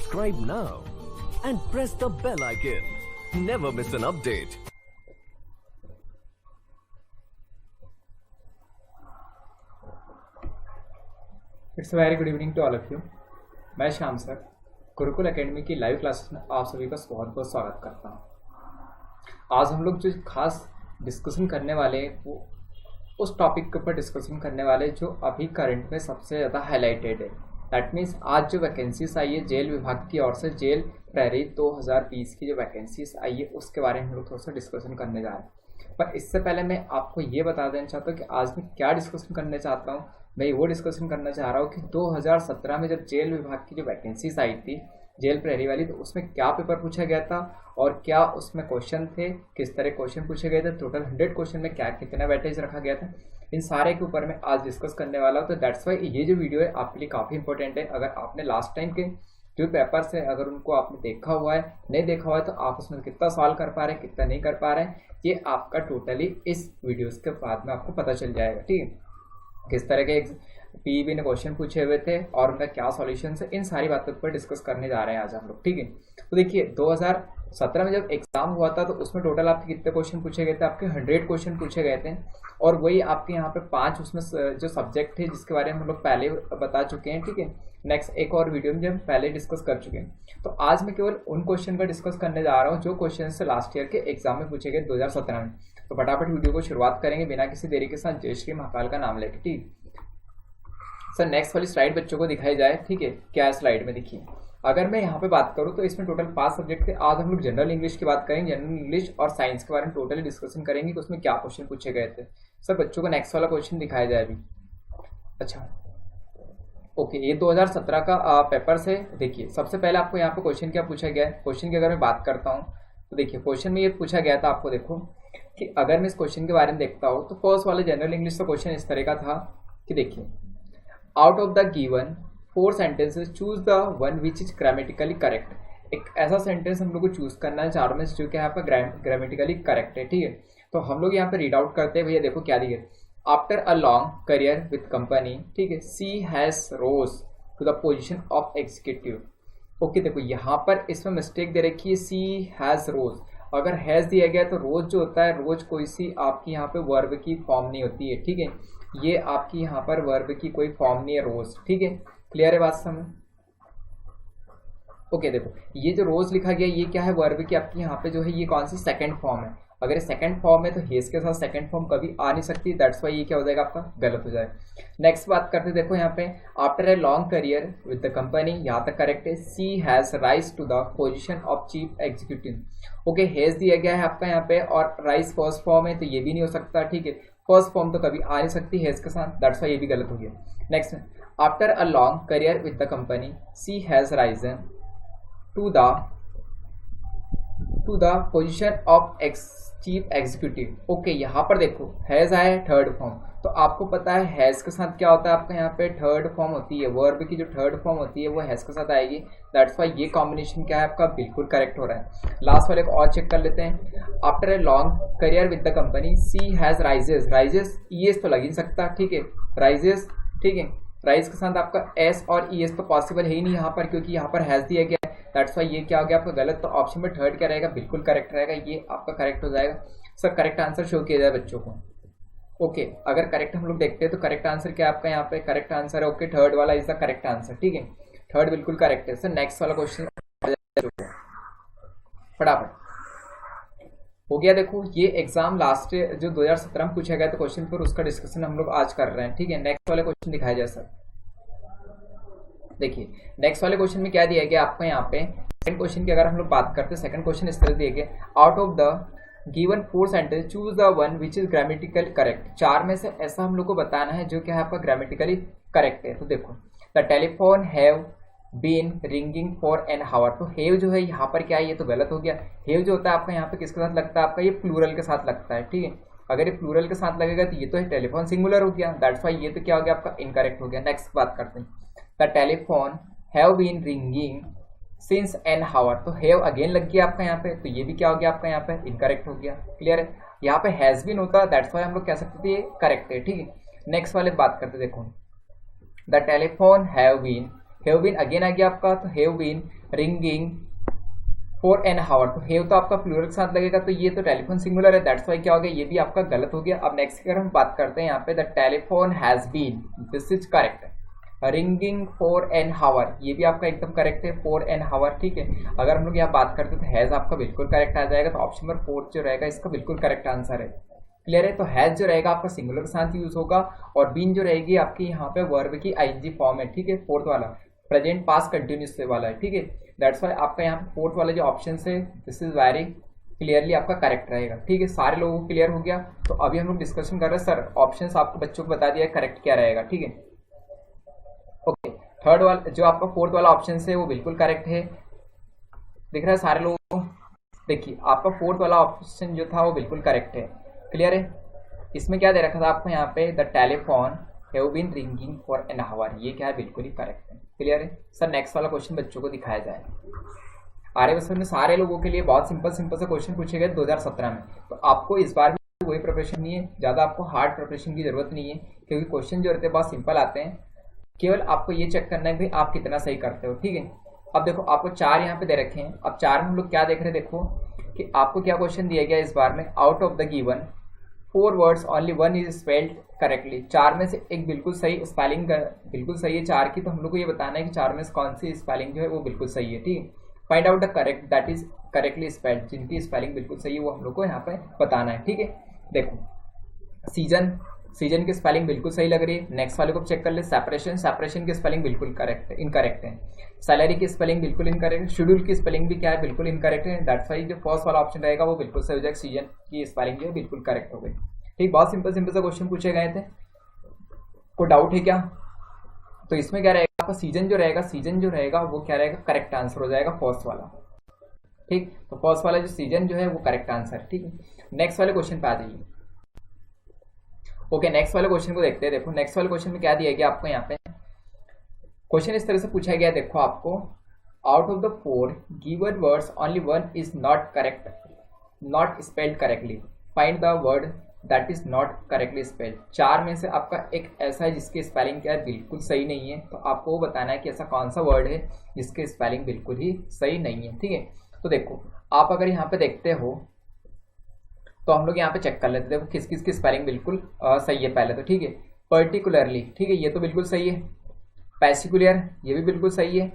Subscribe now and press the bell icon. Never miss an update. It's very good evening to all of you. मैं Shyam sir Gurukul academy की live classes में आप सभी का बहुत बहुत स्वागत करता हूँ। आज हम लोग जो खास डिस्कशन करने वाले हैं वो उस टॉपिक के ऊपर डिस्कशन करने वाले जो अभी करंट में सबसे ज़्यादा हाईलाइटेड है। दैट मीन्स आज जो वैकेंसीज आई है जेल विभाग की ओर से, जेल प्रहरी 2020 की जो वैकेंसीज आई है उसके बारे में हम लोग थोड़ा सा डिस्कशन करने जा रहे हैं। पर इससे पहले मैं आपको ये बता देना चाहता हूँ कि आज मैं क्या डिस्कशन करने चाहता हूँ। मैं वो डिस्कशन करना चाह रहा हूँ कि 2017 में जब जेल विभाग की जो वैकेंसीज आई थी जेल प्रहरी वाली, तो उसमें क्या पेपर पूछा गया था और क्या उसमें क्वेश्चन थे, किस तरह क्वेश्चन पूछे गए थे, टोटल 100 क्वेश्चन में क्या कितना वेटेज रखा गया था, इन सारे के ऊपर मैं आज डिस्कस करने वाला हूँ। तो दैट्स वाई ये जो वीडियो है आपके लिए काफ़ी इंपॉर्टेंट है। अगर आपने लास्ट टाइम के जो पेपर्स है अगर उनको आपने देखा हुआ है, नहीं देखा हुआ है, तो आप उसमें कितना सॉल्व कर पा रहे हैं, कितना नहीं कर पा रहे हैं, ये आपका टोटली इस वीडियोज़ के बाद में आपको पता चल जाएगा। ठीक है, किस तरह के पीईबी ने क्वेश्चन पूछे हुए थे और उनका क्या सॉल्यूशन है, इन सारी बातों पर डिस्कस करने जा रहे हैं आज हम लोग। ठीक है, तो देखिए 2017 में जब एग्जाम हुआ था तो उसमें टोटल आपके कितने क्वेश्चन पूछे गए थे, आपके 100 क्वेश्चन पूछे गए थे। और वही आपके यहाँ पे 5 उसमें जो सब्जेक्ट थे जिसके बारे में हम लोग पहले बता चुके हैं। ठीक है, नेक्स्ट एक और वीडियो में जब पहले डिस्कस कर चुके हैं। तो आज मैं केवल उन क्वेश्चन का डिस्कस करने जा रहा हूँ जो क्वेश्चन से लास्ट ईयर के एग्जाम में पूछे गए 2017 में। तो फटाफट वीडियो को शुरुआत करेंगे बिना किसी देरी के साथ जय श्री महाकाल का नाम लेके। ठीक सर, नेक्स्ट वाली स्लाइड बच्चों को दिखाई जाए। ठीक है, क्या स्लाइड में देखिए, अगर मैं यहाँ पे बात करूँ तो इसमें टोटल 5 सब्जेक्ट थे। आज हम लोग जनरल इंग्लिश की बात करेंगे, जनरल इंग्लिश और साइंस के बारे में टोटली डिस्कशन करेंगे कि उसमें क्या क्वेश्चन पूछे गए थे। सर बच्चों को नेक्स्ट वाला क्वेश्चन दिखाया जाए अभी। अच्छा ओके, ये 2017 का पेपर से देखिए सबसे पहले आपको यहाँ पे क्वेश्चन क्या पूछा गया है। क्वेश्चन की अगर मैं बात करता हूँ तो देखिए क्वेश्चन में ये पूछा गया था, आपको देखो कि अगर मैं इस क्वेश्चन के बारे में देखता हूँ तो फर्स्ट वाले जनरल इंग्लिश का क्वेश्चन इस तरह का था कि देखिए, out of the given 4 sentences choose the one which is grammatically correct. एक ऐसा सेंटेंस हम लोग को चूज करना है चारों में से जो क्या यहाँ पर ग्रामेटिकली करेक्ट है। ठीक है, तो हम लोग यहाँ पे रीड आउट करते हैं। भैया देखो क्या दिया, after a long career with company, ठीक है, she has rose to the position of executive. Okay देखो यहाँ पर इसमें मिस्टेक दे रखी है, सी हैज रोज। अगर हैज दिया गया तो रोज जो होता है, रोज कोई सी आपकी यहाँ पे वर्ब की फॉर्म नहीं होती है। ठीक है, ये आपकी यहाँ पर वर्ब की कोई फॉर्म नहीं है रोज। ठीक है, क्लियर है बात समझ। ओके देखो ये जो रोज लिखा गया ये क्या है, वर्ब की आपकी यहाँ पे जो है ये कौन सी सेकंड फॉर्म है। अगर ये सेकंड फॉर्म है तो हेज के साथ सेकंड फॉर्म कभी आ नहीं सकती। दैट्स वाई ये क्या हो जाएगा आपका गलत हो जाएगा। नेक्स्ट बात करते देखो यहाँ पे, after a long career with the company, यहाँ तक करेक्ट है। She has rise to the position of chief executive. Okay, has दिया गया है आपका यहाँ पे और राइज फर्स्ट फॉर्म है तो ये भी नहीं हो सकता। ठीक है, फर्स्ट फॉर्म तो कभी आ नहीं सकती हेज के साथ, दैट्स वाई ये भी गलत हो गया। Next, after a long career with the company, she has risen to the position of chief executive. Okay, यहाँ पर देखो हैज आया है थर्ड फॉर्म, तो आपको पता है हैज के साथ क्या होता है आपका यहाँ पे थर्ड फॉर्म होती है, वर्ब की जो थर्ड फॉर्म होती है वो हैज के साथ आएगी। दैट्स वाई ये कॉम्बिनेशन क्या है आपका बिल्कुल करेक्ट हो रहा है। लास्ट वाले को और चेक कर लेते हैं, after a long career with the company, she has rises. Rises ES तो लग ही सकता। ठीक है, राइजेस। ठीक है, राइज के साथ आपका एस और ईएस तो पॉसिबल है ही नहीं यहाँ पर, क्योंकि यहाँ पर हैज दिया गया है। दैट्स वाई ये क्या हो गया आपका गलत। तो ऑप्शन में थर्ड क्या रहेगा, बिल्कुल करेक्ट रहेगा, ये आपका करेक्ट हो जाएगा। सर करेक्ट आंसर शो किया जाए बच्चों को। ओके, अगर करेक्ट हम लोग देखते हैं तो करेक्ट आंसर क्या आपका यहाँ पे करेक्ट आंसर है। ओके, थर्ड वाला इज द करेक्ट आंसर। ठीक है, थर्ड बिल्कुल करेक्ट है। सर नेक्स्ट वाला क्वेश्चन फटाफट हो गया। देखो ये एग्जाम लास्ट जो 2017 में पूछा गया था क्वेश्चन पर, उसका डिस्कशन हम लोग आज कर रहे हैं। ठीक है, नेक्स्ट वाले क्वेश्चन दिखाया जाए सर। देखिए नेक्स्ट वाले क्वेश्चन में क्या दिया गया आपको यहाँ पे, सेकंड क्वेश्चन की अगर हम लोग बात करते हैं, सेकंड क्वेश्चन इस तरह दिया गया, out of the given 4 sentence choose the one which is grammatical correct. 4 में से ऐसा हम लोग को बताना है जो क्या है आपका ग्रामेटिकली करेक्ट है। तो देखो, the telephone have been ringing for an hour. तो हेव जो है यहाँ पर क्या है, ये तो गलत हो गया। हेव जो होता है आपका यहाँ पे किसके साथ लगता है, आपका ये प्लूरल के साथ लगता है। ठीक है, अगर ये प्लूरल के साथ लगेगा तो ये तो है टेलीफोन सिंगुलर हो गया। दैट्स वाई ये तो क्या हो गया आपका इनकरेक्ट हो गया। नेक्स्ट बात करते हैं, the telephone have been ringing since an hour. तो हैव अगेन लग गया आपका यहाँ पे, तो ये भी क्या हो गया आपका यहाँ पे इनकरेक्ट हो गया। क्लियर है, यहाँ पे हैज बीन होता, दैट्स वाई हम लोग कह सकते थे ये करेक्ट है। ठीक है, नेक्स्ट वाले बात करते देखो, the telephone have been have been again आ गया आपका, तो have been ringing for an hour, तो हैव तो आपका प्लूरल के साथ लगेगा, तो ये तो टेलीफोन सिंगुलर है, दैट्स वाई क्या हो गया, ये भी आपका गलत हो गया। अब नेक्स्ट की अगर हम बात करते हैं यहाँ पे, the telephone has been, this is correct, ringing for an hour, ये भी आपका एकदम करेक्ट है, फॉर एन हावर, ठीक है। अगर हम लोग यहाँ बात करते हैं तो हैज आपका बिल्कुल करेक्ट आ जाएगा, तो ऑप्शन नंबर 4 जो रहेगा इसका बिल्कुल करेक्ट आंसर है। क्लियर है, तो हैज जो रहेगा आपका सिंगुलर के साथ यूज होगा, और बीन जो रहेगी आपकी यहाँ पे वर्ब की आईएनजी फॉर्म है, ठीक है। फोर्थ वाला प्रेजेंट पास्ट कंटिन्यूस वाला है, ठीक है। दैट्स वाई आपका यहाँ पे फोर्थ वाला जो ऑप्शन है दिस इज वेरी क्लियरली आपका करेक्ट रहेगा, ठीक है। सारे लोगों को क्लियर हो गया। तो अभी हम लोग डिस्कशन कर रहे हैं सर ऑप्शंस आपको बच्चों को बता दिया करेक्ट क्या रहेगा, ठीक है। ओके, थर्ड वाला जो आपका फोर्थ वाला ऑप्शन है वो बिल्कुल करेक्ट है, दिख रहा है सारे लोगों को। देखिए आपका फोर्थ वाला ऑप्शन जो था वो बिल्कुल करेक्ट है, क्लियर है। इसमें क्या दे रखा था आपको यहाँ पे, the telephone have been ringing for an hour, ये क्या है बिल्कुल ही करेक्ट है, क्लियर है। सर नेक्स्ट वाला क्वेश्चन बच्चों को दिखाया जाए। आर्यभट्ट में सारे लोगों के लिए बहुत सिंपल से क्वेश्चन पूछे गए 2017 में, तो आपको इस बार भी वही प्रिपरेशन नहीं है, ज़्यादा आपको हार्ड प्रिपरेशन की जरूरत नहीं है, क्योंकि क्वेश्चन जो रहते हैं बहुत सिंपल आते हैं। केवल आपको ये चेक करना है कि आप कितना सही करते हो, ठीक है। अब देखो आपको 4 यहाँ पे दे रखे हैं। अब 4 में हम लोग क्या देख रहे हैं, देखो कि आपको क्या क्वेश्चन दिया गया इस बार में, out of the given 4 words only 1 is spelled correctly. 4 में से एक बिल्कुल सही स्पेलिंग बिल्कुल सही है 4 की, तो हम लोग को ये बताना है कि 4 में से कौन सी स्पेलिंग जो है वो बिल्कुल सही है, ठीक है। Find out the correct that is correctly spelled, जिनकी स्पेलिंग बिल्कुल सही है वो हम लोग को यहाँ पे बताना है, ठीक है। देखो सीजन की स्पेलिंग बिल्कुल सही लग रही है। नेक्स्ट वाले को चेक कर ले, सेपरेशन की स्पेलिंग बिल्कुल करेक्ट है, इनकरेक्ट है। सैलरी की स्पेलिंग बिल्कुल इनकरेक्ट है। शेड्यूल की स्पेलिंग भी क्या है, बिल्कुल इनकरेक्ट है। दैट्स वाई जो फर्स्ट वाला ऑप्शन रहेगा वो बिल्कुल सही हो जाएगा, सीजन की स्पेलिंग जो है बिल्कुल करेक्ट हो गई, ठीक। बहुत सिंपल से क्वेश्चन पूछे गए थे, कोई डाउट है क्या? तो इसमें क्या रहेगा आपका, सीजन जो रहेगा वो क्या रहेगा, करेक्ट आंसर हो जाएगा फर्स्ट वाला, ठीक। तो फर्स्ट वाला जो सीजन जो है वो करेक्ट आंसर, ठीक है। नेक्स्ट वाले क्वेश्चन पे आ जाइए। ओके, नेक्स्ट वाले क्वेश्चन को देखते हैं। देखो नेक्स्ट वाले क्वेश्चन में क्या दिया गया आपको, यहाँ पे क्वेश्चन इस तरह से पूछा गया, देखो आपको out of the 4 given words only 1 is not correct, not spelled correctly, find the word that is not correctly spelled. 4 में से आपका एक ऐसा है जिसकी स्पेलिंग क्या है बिल्कुल सही नहीं है, तो आपको वो बताना है कि ऐसा कौन सा वर्ड है जिसकी स्पेलिंग बिल्कुल ही सही नहीं है, ठीक है। तो देखो आप अगर यहाँ पे देखते हो तो हम लोग यहाँ पे चेक कर लेते हैं, देखो किस किस की स्पेलिंग बिल्कुल सही है पहले तो, ठीक है। पर्टिकुलरली, ठीक है, ये तो बिल्कुल सही है। पैसिकुलर ये भी बिल्कुल सही है।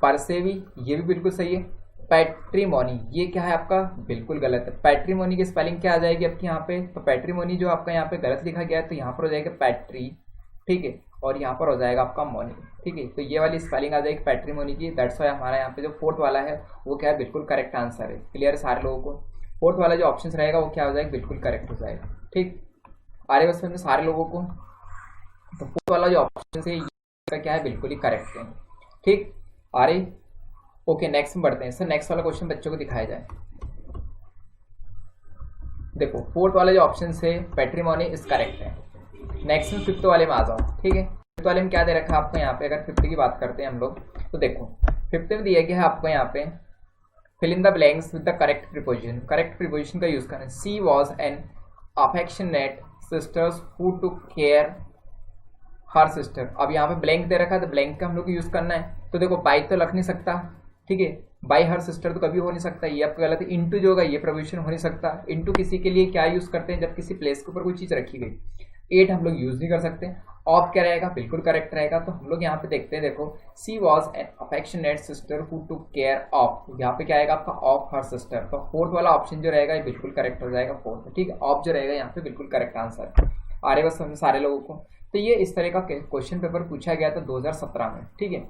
परसेवी ये भी बिल्कुल सही है। पैट्रीमोनी ये क्या है आपका, बिल्कुल गलत है। पैट्रीमोनी की स्पेलिंग क्या आ जाएगी आपकी यहाँ पे, तो पैट्रीमोनी जो आपका यहाँ पे गलत लिखा गया है, तो यहाँ पर हो जाएगा पैट्री, ठीक है, और यहाँ पर हो जाएगा आपका मोनी, ठीक है। तो ये वाली स्पेलिंग आ जाएगी पैट्रीमोनी की। दैट्स वाई हमारा यहाँ पे जो फोर्थ वाला है वो क्या है, बिल्कुल करेक्ट आंसर है। क्लियर है सारे लोगों को? फोर्थ वाला जो ऑप्शन रहेगा वो क्या हो जाएगा, बिल्कुल करेक्ट हो जाएगा, ठीक। आगे बस में सारे लोगों को, तो फोर्थ वाला जो ऑप्शन है इसका क्या है, बिल्कुल ही करेक्ट है, ठीक। आरे ओके, नेक्स्ट में बढ़ते हैं। सर नेक्स्ट वाला क्वेश्चन बच्चों को दिखाया जाए। देखो फोर्थ वाला जो ऑप्शन है पैट्रीमोनी इज करेक्ट है। नेक्स्ट में फिफ्थ वाले में आ जाओ, ठीक है। फिफ्थ वाले में क्या दे रखा है आपको यहाँ पे, अगर फिफ्थ की बात करते हैं हम लोग, तो देखो फिफ्थ में दिया गया है आपको यहाँ पे fill in the blanks with the correct preposition. Correct preposition का यूज करना है। She was an affectionate sisters who took care her sister. अब यहाँ पे ब्लैंक दे रखा है, तो ब्लैंक का हम लोग यूज करना है। तो देखो बाई तो लग नहीं सकता, ठीक है, बाई हर सिस्टर तो कभी हो नहीं सकता, ये आपका गलत है। इंटू जो होगा ये प्रोविजन हो नहीं सकता। इंटू किसी के लिए क्या यूज करते हैं, जब किसी प्लेस के ऊपर कोई चीज रखी गई। 8 हम लोग यूज नहीं कर सकते। ऑफ क्या रहेगा, बिल्कुल करेक्ट रहेगा। तो हम लोग यहाँ पे देखते हैं, देखो she was an affectionate sister who took care of, यहाँ पे क्या आएगा आपका ऑफ हर सिस्टर। तो फोर्थ वाला ऑप्शन जो रहेगा ये बिल्कुल करेक्ट हो जाएगा फोर्थ, ठीक है। ऑफ जो रहेगा यहाँ पे बिल्कुल करेक्ट आंसर है। आ रहे बस समझ सारे लोगों को? तो ये इस तरह का क्वेश्चन पेपर पूछा गया था 2017 में, ठीक है।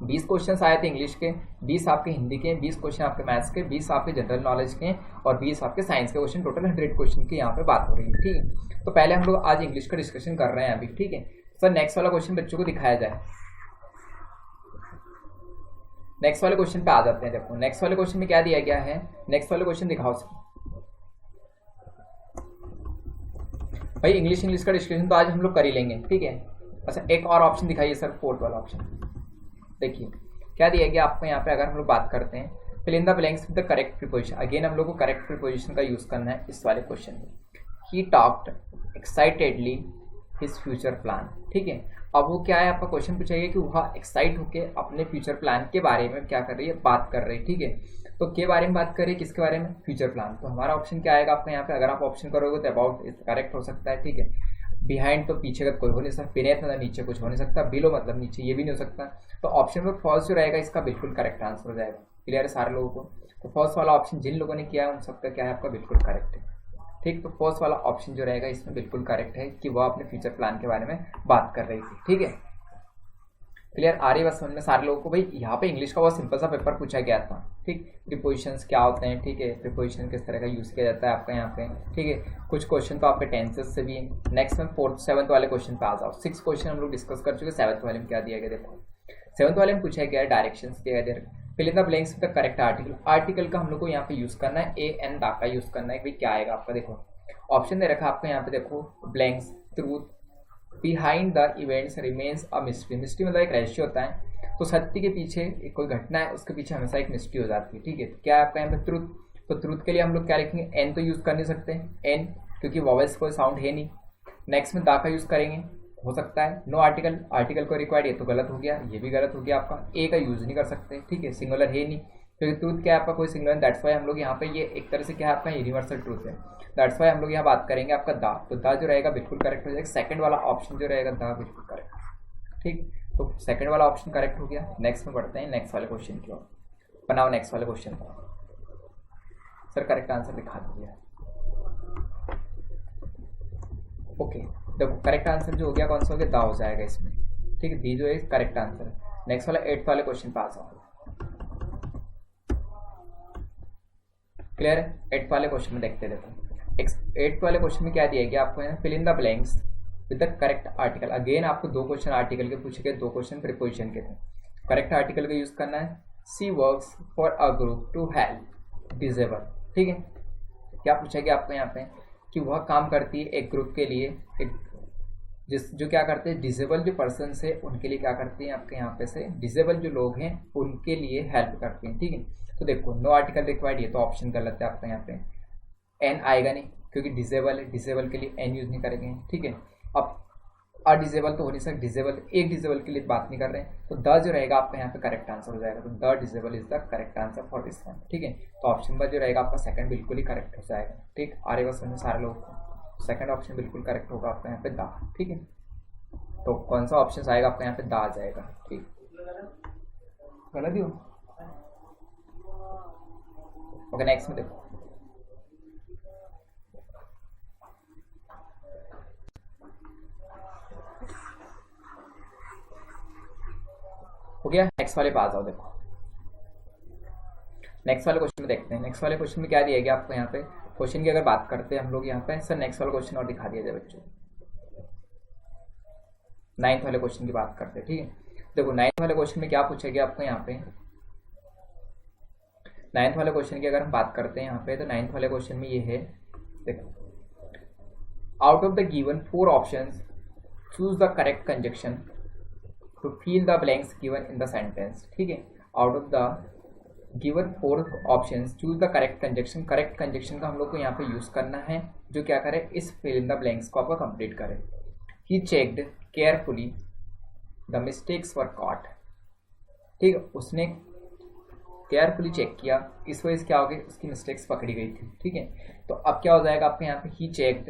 20 क्वेश्चन आए थे इंग्लिश के, 20 आपके हिंदी के, 20 क्वेश्चन आपके मैथ्स के, 20 आपके जनरल नॉलेज के और 20 आपके साइंस के क्वेश्चन। टोटल 100 क्वेश्चन की यहाँ पे बात हो रही है, ठीक है। तो पहले हम लोग आज इंग्लिश का डिस्कशन कर रहे हैं अभी, ठीक है। सर नेक्स्ट वाला क्वेश्चन बच्चों को दिखाया जाए। नेक्स्ट वाले क्वेश्चन पे आ जाते हैं। देखो नेक्स्ट वाले क्वेश्चन में क्या दिया गया है, नेक्स्ट वाले क्वेश्चन दिखाओ सर। भाई इंग्लिश का डिस्कशन तो आज हम लोग कर ही लेंगे, ठीक है। अच्छा एक और ऑप्शन दिखाइए सर, फोर्थ वाला ऑप्शन। देखिए क्या दिया गया आपको यहाँ पे, अगर हम लोग बात करते हैं fill in the blanks with the correct preposition. Again हम लोग को करेक्ट प्रीपोजिशन का यूज करना है इस वाले क्वेश्चन में। He talked excitedly his future plan. ठीक है, अब वो क्या है, आपका क्वेश्चन पूछेगा कि वह एक्साइट होके अपने फ्यूचर प्लान के बारे में क्या कर रही है, बात कर रही है। ठीक है, तो के बारे में बात करें, किसके बारे में, फ्यूचर प्लान। तो हमारा ऑप्शन क्या आएगा आपका यहाँ पे, अगर आप ऑप्शन करोगे तो अबाउट करेक्ट हो सकता है। ठीक है, बिहाइंड तो पीछे का कोई हो नहीं सकता, बिनेथ मतलब नीचे कुछ हो नहीं सकता, बिलो मतलब नीचे ये भी नहीं हो सकता। तो ऑप्शन में फर्स्ट जो रहेगा इसका बिल्कुल करेक्ट आंसर हो जाएगा। क्लियर है सारे लोगों को। तो फर्स्ट वाला ऑप्शन जिन लोगों ने किया है उन सबका क्या है, आपका बिल्कुल करेक्ट है। ठीक, तो फर्स्ट वाला ऑप्शन जो रहेगा इसमें बिल्कुल करेक्ट है कि वह अपने फ्यूचर प्लान के बारे में बात कर रही थी। ठीक है, क्लियर आ रही है बस समझ में सारे लोगों को। भाई यहाँ पे इंग्लिश का बहुत सिंपल सा पेपर पूछा गया था। ठीक, प्रीपोजिशंस क्या होते हैं, ठीक है, प्रीपोजिशन किस तरह का यूज किया जाता है आपका यहाँ पे। ठीक है, कुछ क्वेश्चन तो आपके टेंसेस से भी है। नेक्स्ट में फोर्थ सेवंथ वाले क्वेश्चन पे आ जाओ। 6 क्वेश्चन हम लोग डिस्कस कर चुके। सेवंथ वाले में क्या दिया गया देखो, सेवंथ वाले में पूछा गया है डायरेक्शन दिया गया, fill in the blanks with the correct article. Article का हम लोग को यहाँ पे यूज करना है, ए एन दा का यूज करना है। भाई क्या आएगा आपका, देखो ऑप्शन दे रखा है आपको यहाँ पे, देखो blanks, truth, behind the events remains a mystery. Mystery मतलब एक रहस्य होता है, तो सत्य के पीछे एक कोई घटना है, उसके पीछे हमेशा एक मिस्ट्री हो जाती है। ठीक है, तो क्या है आपका यहाँ पे ट्रूथ। तो ट्रूथ के लिए हम लोग क्या लिखेंगे, एन तो यूज कर नहीं सकते, एन क्योंकि वॉवेल्स कोई साउंड है नहीं। नेक्स्ट में दा का यूज करेंगे, हो सकता है नो आर्टिकल, आर्टिकल को रिक्वायर्ड, ये तो गलत हो गया, ये भी गलत हो गया आपका। ए का यूज नहीं कर सकते, ठीक है, सिंगुलर है नहीं क्योंकि ट्रूथ क्या है आपका, कोई सिंगुलर, दैट्स वाई हम लोग यहाँ पे ये एक तरह से क्या है आपका यूनिवर्सल ट्रूथ है, दैट्स वाई हम लोग यहाँ बात करेंगे आपका दा। तो दा जो रहेगा बिल्कुल करेक्ट हो जाएगा। सेकंड वाला ऑप्शन जो रहेगा दा बिल्कुल करेक्ट। ठीक, तो सेकंड वाला ऑप्शन करेक्ट हो गया। नेक्स्ट में बढ़ते हैं नेक्स्ट वाले क्वेश्चन की ओर। बनाओ नेक्स्ट वाले क्वेश्चन को। सर करेक्ट आंसर लिखा दीजिए। ओके, देखो करेक्ट आंसर जो हो गया कौन सा हो गया, दा हो जाएगा इसमें। ठीक है, दी जो है करेक्ट आंसर है। नेक्स्ट वाला 8th वाले क्वेश्चन पे आ जाओ। क्लियर है, 8th वाले क्वेश्चन में देखते हैं। देखो 8th वाले क्वेश्चन में क्या दिया गया आपको, fill in the blanks with the correct article. Again आपको 2 क्वेश्चन आर्टिकल के पूछे गए, 2 क्वेश्चन प्रीपोजिशन के थे। करेक्ट आर्टिकल का यूज करना है, she works for a group to help disable. ठीक है, क्या पूछा गया आपको यहाँ पे कि वह काम करती है एक ग्रुप के लिए, एक जो क्या करते हैं, डिसेबल जो पर्सन है उनके लिए क्या करती हैं आपके यहाँ पे से, डिसेबल जो लोग हैं उनके लिए हेल्प करती हैं। ठीक है, तो देखो नो आर्टिकल रिक्वायर्ड, ये तो ऑप्शन गलत है आपका यहाँ पे। एन आएगा नहीं क्योंकि डिसेबल है, डिसेबल के लिए एन यूज नहीं करेंगे। ठीक है, अब अडिसेबल तो हो नहीं सकता, डिसेबल एक डिसेबल के लिए बात नहीं कर रहे हैं, तो द जो रहेगा आपका यहाँ पे करेक्ट आंसर हो जाएगा। तो the disable is the correct answer for this one. ठीक है, तो ऑप्शन नंबर जो रहेगा आपका सेकंड बिल्कुल ही करेक्ट हो जाएगा। ठीक, आ रही बात समझ सारे लोगों को, सेकंड ऑप्शन बिल्कुल करेक्ट होगा आपका यहाँ पे द। ठीक है, तो कौन सा ऑप्शन आएगा आपका यहाँ पे, दा आ जाएगा। ठीक, गलत ही हो। ओके, नेक्स्ट में देखो हो गया। नेक्स्ट वाले पे आ जाओ। देखो नेक्स्ट वाले क्वेश्चन में देखते हैं। नेक्स्ट वाले क्वेश्चन में क्या दिया गया आपको यहाँ पे, क्वेश्चन की अगर बात करते हैं हम लोग यहाँ पे, सर नेक्स्ट वाला क्वेश्चन और दिखा दिया जाए बच्चों। 9th वाले क्वेश्चन की बात करते हैं। ठीक है, देखो 9th वाले क्वेश्चन में क्या पूछा गया आपको यहाँ पे, 9th वाले क्वेश्चन की अगर हम बात करते हैं यहाँ पे, तो 9th वाले क्वेश्चन में ये है, देखो out of the given 4 options choose the correct conjunction to fill the blanks given in the sentence. ठीक है, out of the given 4 options choose the correct conjunction. Correct conjunction का हम लोग को यहाँ पे यूज करना है जो क्या करे, इस फिल इन द ब्लैंक्स को आपका कंप्लीट करे। He checked carefully the mistakes were caught. ठीक है, उसने केयरफुली चेक किया, इस वजह से क्या हो गया, उसकी मिस्टेक्स पकड़ी गई थी। ठीक है, तो अब क्या हो जाएगा आपके यहाँ पे, ही चेक्ड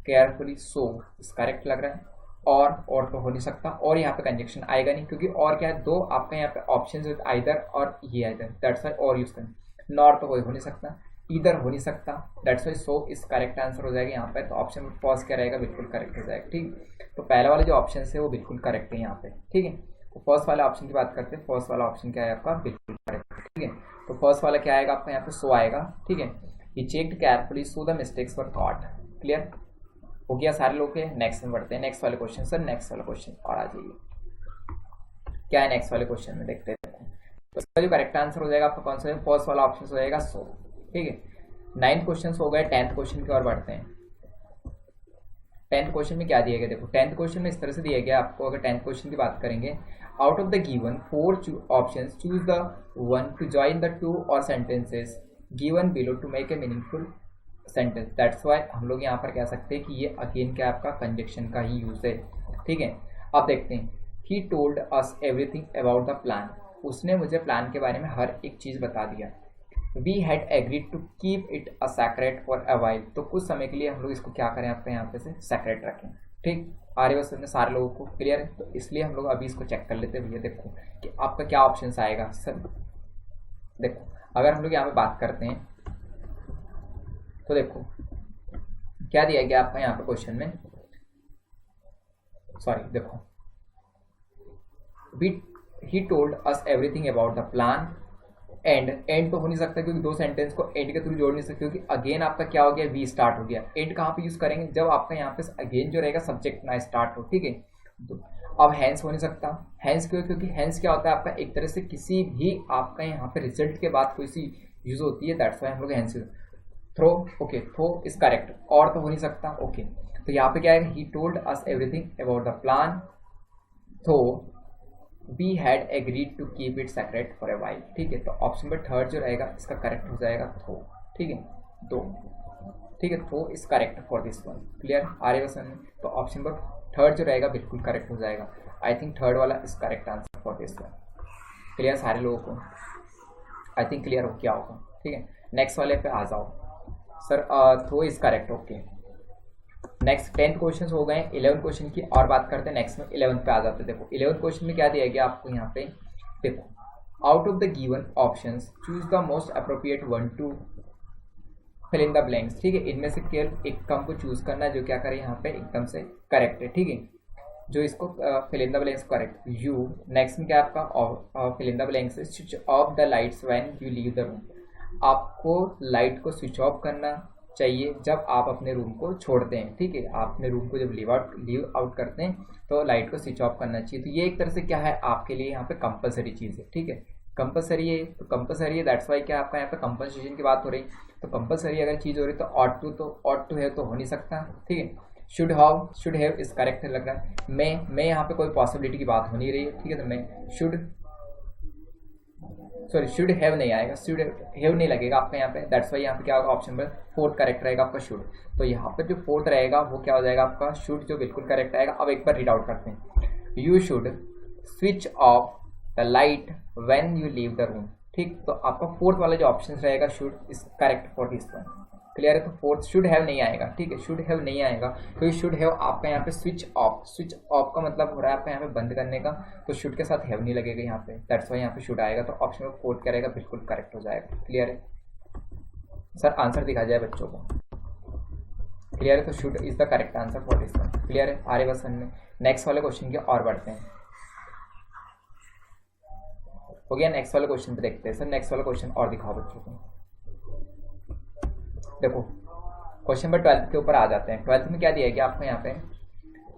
केयरफुली, सो इस करेक्ट लग रहा है, और तो हो नहीं सकता, और यहाँ पे कंजक्शन आएगा नहीं क्योंकि और क्या है, 2 आपका यहाँ पे ऑप्शन है, आइदर और ये आइदर, दैट्स वाई और यूज करना। नॉर तो कोई हो नहीं सकता, इधर हो नहीं सकता, दैट्स वाई सो इस करेक्ट आंसर हो जाएगा यहाँ पे। तो ऑप्शन फर्स्ट क्या रहेगा, बिल्कुल करेक्ट हो जाएगा। ठीक, तो पहला वाला जो ऑप्शन है वो बिल्कुल करेक्ट है यहाँ पे। ठीक है, तो फर्स्ट वाला ऑप्शन की बात करते हैं। फर्स्ट वाला ऑप्शन क्या है आपका, बिल्कुल करेक्ट। ठीक है, तो फर्स्ट वाला क्या आएगा आपका यहाँ पे, सो आएगा। ठीक है, he checked carefully so the mistakes were caught. Clear हो गया सारे लोग के। नेक्स्ट में बढ़ते हैं, नेक्स्ट वाले क्वेश्चन। सर नेक्स्ट वाला क्वेश्चन और आ जाइए, क्या है नेक्स्ट वाले क्वेश्चन में देखते हैं। तो इसका जो करेक्ट आंसर हो जाएगा आपका कौन सा है, फर्स्ट वाला ऑप्शन हो जाएगा सो। ठीक है, 9th क्वेश्चन हो गए। 10th क्वेश्चन की ओर बढ़ते हैं। 10th क्वेश्चन में क्या दिया गया, देखो 10th क्वेश्चन में इस तरह से दिया गया आपको। अगर 10th क्वेश्चन की बात करेंगे, out of the given 4 options choose the one to join the 2 और sentences given below to make a meaningful sentence, that's why हम लोग यहाँ पर कह सकते हैं कि ये अगेन क्या आपका कंजक्शन का ही यूज है, ठीक है। अब देखते हैं, ही told us everything about the plan, उसने मुझे प्लान के बारे में हर एक चीज़ बता दिया। We had agreed to keep it a secret for a while, तो कुछ समय के लिए हम लोग इसको क्या करें आपके यहाँ पे से सेक्रेट रखें, ठीक। आर्य बस में सारे लोगों को क्लियर है, तो इसलिए हम लोग अभी इसको चेक कर लेते हैं भैया। देखो कि आपका क्या ऑप्शन आएगा सर। देखो अगर हम लोग यहाँ पे बात करते हैं तो देखो क्या दिया गया आपका यहाँ पे क्वेश्चन में, सॉरी देखो, ही told us everything about the plan and तो हो नहीं सकता क्योंकि दो सेंटेंस को एंड के थ्रू जोड़ नहीं सकते, क्योंकि अगेन आपका क्या हो गया, वी स्टार्ट हो गया। एंड कहाँ पे यूज करेंगे, जब आपका यहाँ पे अगेन जो रहेगा सब्जेक्ट ना स्टार्ट हो, ठीक है। तो अब हैंस हो नहीं सकता, हैंस क्यों, क्योंकि हैंस क्या होता है आपका एक तरह से किसी भी आपका यहाँ पे रिजल्ट के बाद कोई सी यूज होती है, दैट्स वाई हम लोग हैंस। Throw, okay, throw is correct, और तो हो नहीं सकता, ओके। तो यहाँ पे क्या है, he told us everything about the plan, तो we had agreed to keep it secret for a while, ठीक है। तो ऑप्शन नंबर थर्ड जो रहेगा इसका करेक्ट हो जाएगा थ्रो, ठीक है, दो, ठीक है। Through is correct for this one, clear आ रही है। तो ऑप्शन नंबर थर्ड जो रहेगा बिल्कुल करेक्ट हो जाएगा। आई थिंक थर्ड वाला is correct answer for this one, clear सारे लोगों को, आई थिंक क्लियर हो क्या होगा, ठीक है। नेक्स्ट वाले पे आ जाओ sir, throw is correct, okay. Next 10th question हो गए, 11th क्वेश्चन की और बात करते हैं। नेक्स्ट में 11th पे आ जाते हैं। देखो 11th क्वेश्चन में क्या दिया गया आपको यहाँ पे, देखो, out of the given options choose the most appropriate one to fill in the blanks, ठीक है। इनमें से केवल एक कम को चूज करना है जो क्या करे यहाँ पे एकदम से करेक्ट है, ठीक है, जो इसको fill in the blanks correct. You next में क्या आपका fill in the blanks, switch off the lights when you leave the room, आपको लाइट को स्विच ऑफ करना चाहिए जब आप अपने रूम को छोड़ते हैं, ठीक है। आप अपने रूम को जब लीव आउट करते हैं तो लाइट को स्विच ऑफ करना चाहिए। तो ये एक तरह से क्या है आपके लिए यहाँ पे कंपलसरी चीज़ है, ठीक है, कंपलसरी है, तो कंपलसरी है, दैट्स वाई क्या आपका यहाँ पे कंपनसेशन की बात हो रही। तो कंपलसरी अगर चीज़ हो रही तो ऑट टू है तो हो नहीं सकता, ठीक है। शुड हैव इस करेक्ट लग रहा है। मैं यहाँ पे कोई पॉसिबिलिटी की बात हो नहीं रही है, ठीक है। तो मैं शुड हैव नहीं आएगा, शुड हैव नहीं लगेगा आपका यहाँ पे, दैट्स वाई यहाँ पे क्या होगा, ऑप्शन नंबर फोर्थ करेक्ट रहेगा आपका शुड। तो यहाँ पे जो फोर्थ रहेगा वो क्या हो जाएगा आपका शुड, जो बिल्कुल करेक्ट आएगा। अब एक बार रीड आउट करते हैं, you should switch off the light when you leave the room, ठीक। तो आपका फोर्थ वाला जो ऑप्शन रहेगा should is correct for this one, clear है। तो फोर्थ शुड हैव नहीं आएगा, ठीक है, शुड हैव नहीं आएगा क्योंकि शुड हैव आपका यहाँ पे स्विच ऑफ का मतलब हो रहा है आपका यहाँ पे बंद करने का, तो शुड के साथ हैव नहीं लगेगा यहाँ पे, दैट्स वाई यहाँ पे शुड आएगा। तो ऑप्शन में फोर्थ क्या रहेगा, बिल्कुल करेक्ट हो जाएगा, क्लियर है सर। आंसर दिखा जाए बच्चों को, क्लियर है। तो should is the correct answer for this one, clear है आर्य बसन में। नेक्स्ट वाले क्वेश्चन की और बढ़ते हैं, हो गया। नेक्स्ट वाले क्वेश्चन पे देखते हैं सर, नेक्स्ट वाला क्वेश्चन और दिखाओ बच्चों को। देखो क्वेश्चन नंबर 12 के ऊपर आ जाते हैं। 12th में क्या दिया गया आपको यहाँ पे,